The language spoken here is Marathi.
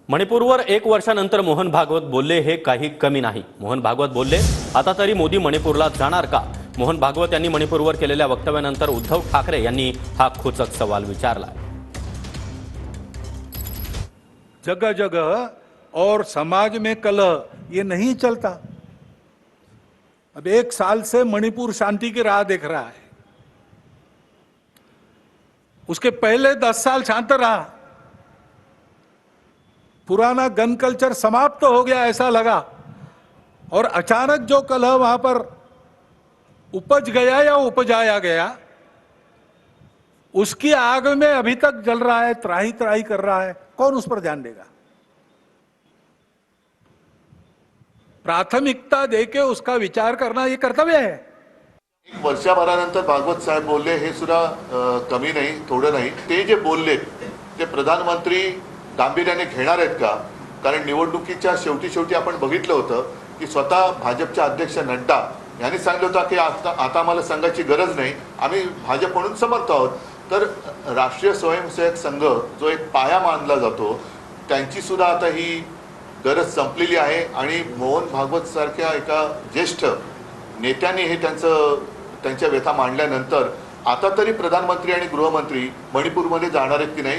मणिपूरवर 1 वर्षानंतर मोहन भागवत बोलले हे काही कमी नाही। मोहन भागवत बोलले, आता तरी मोदी मणिपूरला जाणार का? मोहन भागवत यांनी मणिपूरवर केलेल्या वक्तव्यानंतर उद्धव ठाकरे यांनी हा खोचक सवाल विचारला। जगह जगह और समाज में कलह ये नहीं चलता। अब 1 साल से मणिपुर शांति की राह देख रहा है। उसके पहले 10 साल शांत रहा। पुराना गन कल्चर समाप्त हो गया ऐसा लगा, और अचानक जो कलह वहां पर उपज गया या उपजाया गया, उसकी आग में अभी तक जल रहा है, त्राही त्राही कर रहा है। कौन उस पर ध्यान देगा? प्राथमिकता देके उसका विचार करना ये कर्तव्य है। 1 वर्षाभरानंतर भागवत साहेब बोलले हे सुद्धा कमी नाही, थोडं नाही। ते जे बोलले ते प्रधानमंत्री गांभीर्याने घेणार आहेत का? कारण निवडणुकीच्या शेवटी आपण बघितलं होतं की स्वतः भाजपचे अध्यक्ष नड्डा यांनी सांगितलं होतं की आता आम्हाला संघाची गरज नाही, आम्ही भाजप म्हणून समर्थ आहोत। तर राष्ट्रीय स्वयंसेवक संघ जो एक पाया मानला जातो, त्यांची सुद्धा आता ही गरज संपलेली आहे। आणि मोहन भागवत सारख्या एका ज्येष्ठ नेत्यांनी हे त्यांच्या व्यथा मांडल्यानंतर आता तरी प्रधानमंत्री आणि गृहमंत्री मणिपूरमध्ये जाणार आहेत की नाही